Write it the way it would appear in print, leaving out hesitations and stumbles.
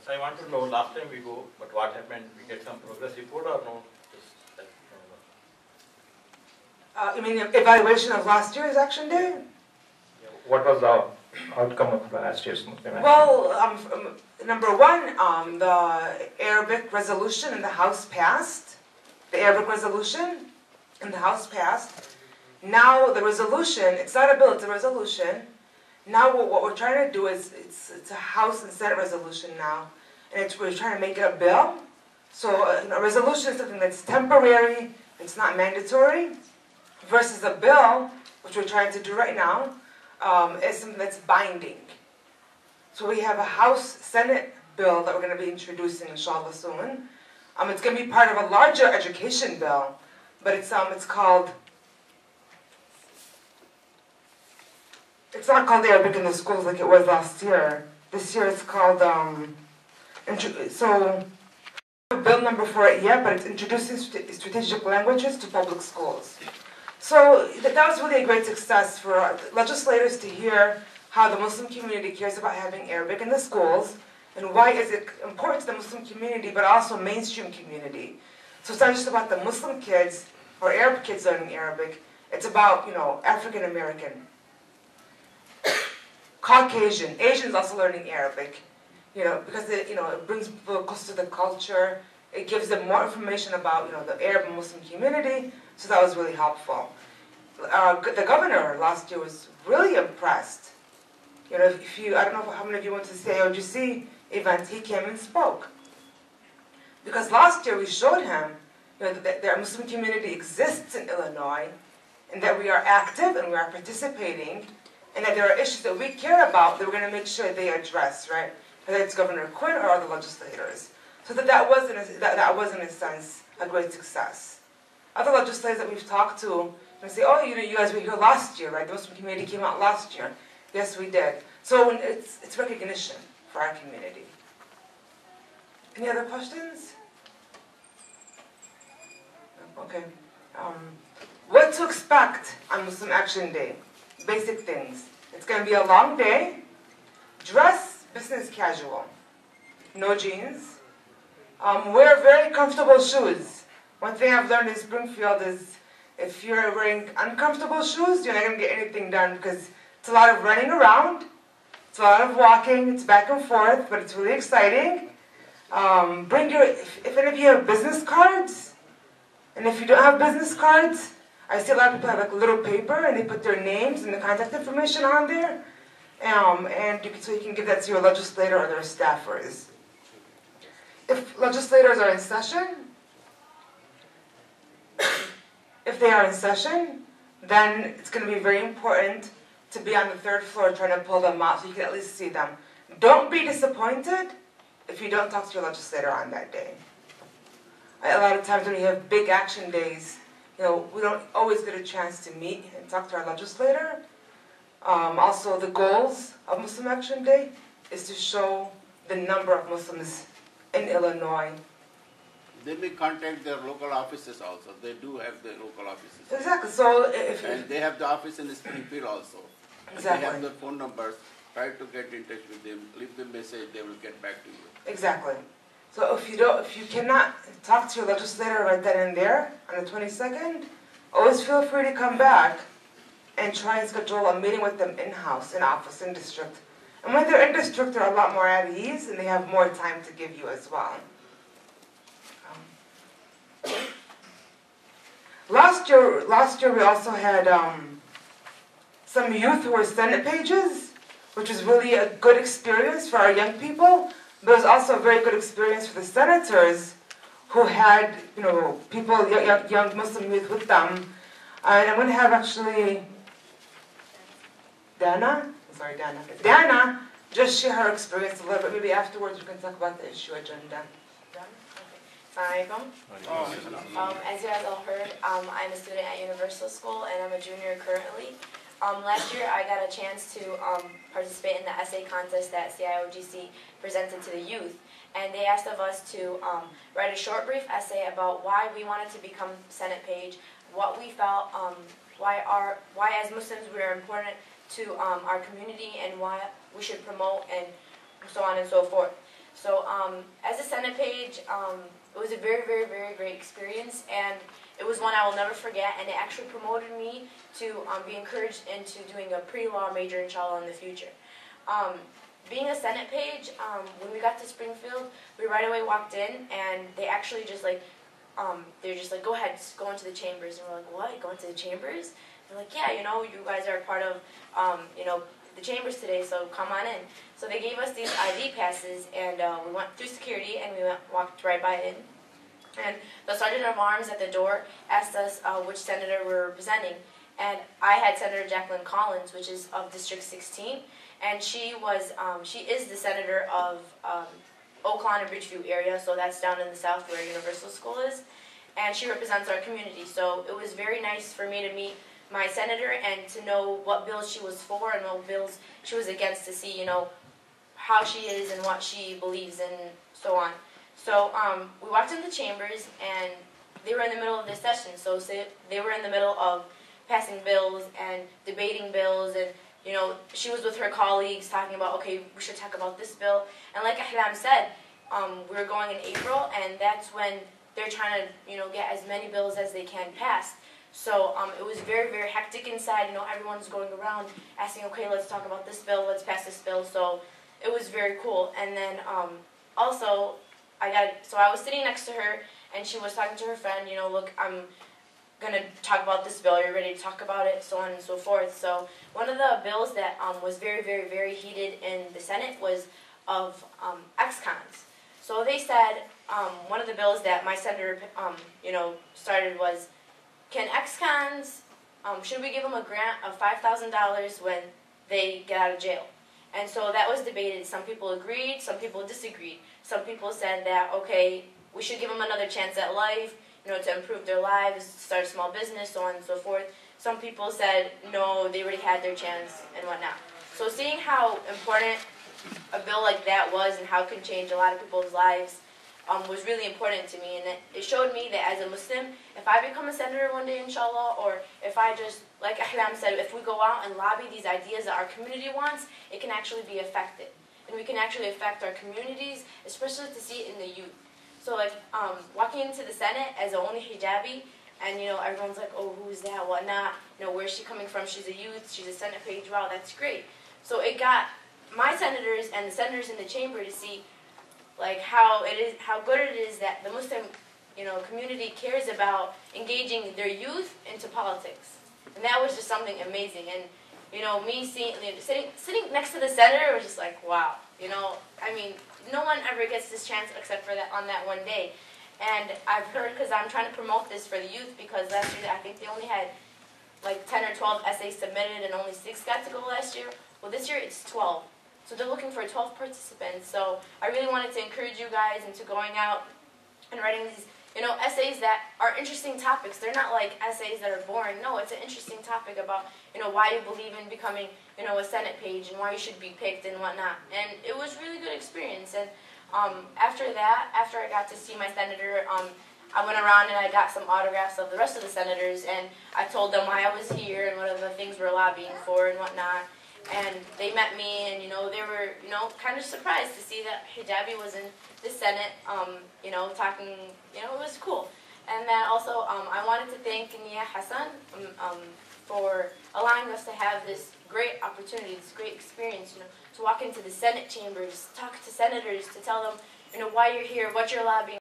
So I want to know, last time we go, but what happened? We get some progress report or no? Just like, You mean the evaluation of last year's Action Day? Yeah, what was the outcome of last year's Muslim Action? Well, number one, the Arabic resolution in the House passed. The Arabic resolution in the House passed. Now the resolution, it's not a bill, it's a resolution. Now what we're trying to do is, it's a House and Senate resolution now, and we're trying to make it a bill. So a resolution is something that's temporary, it's not mandatory, versus a bill, which we're trying to do right now, is something that's binding. So we have a House-Senate bill that we're going to be introducing, inshallah, soon. It's going to be part of a larger education bill, but it's called, it's not called Arabic in the schools like it was last year. This year it's called, so, bill number for it yet, but it's introducing strategic languages to public schools. So that was really a great success for legislators to hear how the Muslim community cares about having Arabic in the schools, and why is it important to the Muslim community, but also mainstream community. So it's not just about the Muslim kids or Arab kids learning Arabic. It's about, African American, Caucasian, Asians also learning Arabic. Because it brings people close to the culture. It gives them more information about, the Arab and Muslim community. So that was really helpful. The governor last year was really impressed. I don't know how many of you went to the CIOGC event, he came and spoke. Because last year we showed him that the Muslim community exists in Illinois, and that we are active and we are participating, and that there are issues that we care about that we're going to make sure they address, right? Whether it's Governor Quinn or other legislators. So that was, in a sense, a great success. Other legislators that we've talked to, say, oh, you guys were here last year, right? The Muslim community came out last year. Yes, we did. So it's recognition for our community. Any other questions? Okay. What to expect on Muslim Action Day? Basic things. It's going to be a long day. Dress business casual. No jeans. Wear very comfortable shoes. One thing I've learned in Springfield is if you're wearing uncomfortable shoes, you're not going to get anything done, because it's a lot of running around, it's a lot of walking, it's back and forth, but it's really exciting. If any of you have business cards, and if you don't have business cards, I see a lot of people have like a little paper and they put their names and the contact information on there, so you can give that to your legislator or their staffers. If legislators are in session, then it's going to be very important to be on the third floor trying to pull them out so you can at least see them. Don't be disappointed if you don't talk to your legislator on that day. A lot of times when we have big action days, we don't always get a chance to meet and talk to our legislator. Also, the goals of Muslim Action Day is to show the number of Muslims in Illinois. They may contact their local offices also. They do have their local offices. Exactly. So and they have the office in Springfield also. Exactly. They have their phone numbers. Try to get in touch with them. Leave them message. They will get back to you. Exactly. So if you cannot talk to your legislator right then and there on the 22nd, always feel free to come back and try and schedule a meeting with them in-house, in office, in district. And when they're in district, they're a lot more at ease and they have more time to give you as well. Last year we also had some youth who were Senate pages, which was really a good experience for our young people, but it was also a very good experience for the senators who had, people, young Muslim youth with them. And I'm going to have actually Dana just share her experience a little bit. Maybe afterwards we can talk about the issue agenda. Assalamualaikum. As you guys all heard, I'm a student at Universal School and I'm a junior currently. Last year I got a chance to participate in the essay contest that CIOGC presented to the youth, and they asked of us to write a short brief essay about why we wanted to become Senate page, what we felt, why as Muslims we are important to our community and why we should promote and so on and so forth. So as a Senate page, it was a very, very, very great experience, and it was one I will never forget, and it actually promoted me to be encouraged into doing a pre-law major, inshallah, in the future. Being a Senate page, when we got to Springfield, we right away walked in, and they actually just like, they're just like, go ahead, just go into the chambers. And we're like, what, go into the chambers? They're like, yeah, you know, you guys are part of, you know, the chambers today, so come on in. So they gave us these ID passes, and we went through security, and we walked right by in. And the Sergeant of Arms at the door asked us which senator we were representing. And I had Senator Jacqueline Collins, which is of District 16, and she is the senator of Oak Lawn and Bridgeview area, so that's down in the south where Universal School is, and she represents our community. So it was very nice for me to meet my senator and to know what bills she was for and what bills she was against, to see, you know, how she is and what she believes and so on. So we walked in the chambers, and they were in the middle of this session. So they were in the middle of passing bills and debating bills, and you know, she was with her colleagues talking about, okay, we should talk about this bill. And like Ahlam said, we were going in April, and that's when they're trying to, you know, get as many bills as they can passed. So it was very, very hectic inside. You know, everyone's going around asking, okay, let's talk about this bill, let's pass this bill. So it was very cool. And then also, I was sitting next to her, and she was talking to her friend, you know, look, I'm going to talk about this bill, are you ready to talk about it, so on and so forth. So one of the bills that was very, very, very heated in the Senate was of ex-cons. So they said, one of the bills that my senator, you know, started was, can ex-cons, should we give them a grant of $5,000 when they get out of jail? And so that was debated. Some people agreed, some people disagreed. Some people said that, okay, we should give them another chance at life, you know, to improve their lives, start a small business, so on and so forth. Some people said, no, they already had their chance and whatnot. So seeing how important a bill like that was and how it can change a lot of people's lives was really important to me. And it showed me that as a Muslim, if I become a senator one day, inshallah, or if I just, like Ahlam said, if we go out and lobby these ideas that our community wants, it can actually be effective. And we can actually affect our communities, especially to see it in the youth. So like walking into the Senate as a only hijabi, and you know, everyone's like, oh, who's that, whatnot, you know, where's she coming from, she's a youth, she's a Senate page, wow, that's great. So it got my senators and the senators in the chamber to see like how good it is that the Muslim, you know, community cares about engaging their youth into politics. And that was just something amazing. And you know, me sitting next to the senator was just like, wow, you know, I mean, no one ever gets this chance except for that on that one day. And I've heard, because I'm trying to promote this for the youth, because last year I think they only had like 10 or 12 essays submitted and only 6 got to go last year. Well, this year it's 12. So they're looking for 12 participants. So I really wanted to encourage you guys into going out and writing these, you know, essays that are interesting topics. They're not like essays that are boring. No, it's an interesting topic about, you know, why you believe in becoming, you know, a Senate page and why you should be picked and whatnot. And it was really good experience. And after that, after I got to see my senator, I went around and I got some autographs of the rest of the senators, and I told them why I was here and what are the things we're lobbying for and whatnot. And they met me, and you know, they were, you know, kind of surprised to see that hijabi was in the Senate, you know, talking, you know, it was cool. And then also, I wanted to thank Nia Hassan for allowing us to have this great opportunity, this great experience, you know, to walk into the Senate chambers, talk to senators, to tell them, you know, why you're here, what you're lobbying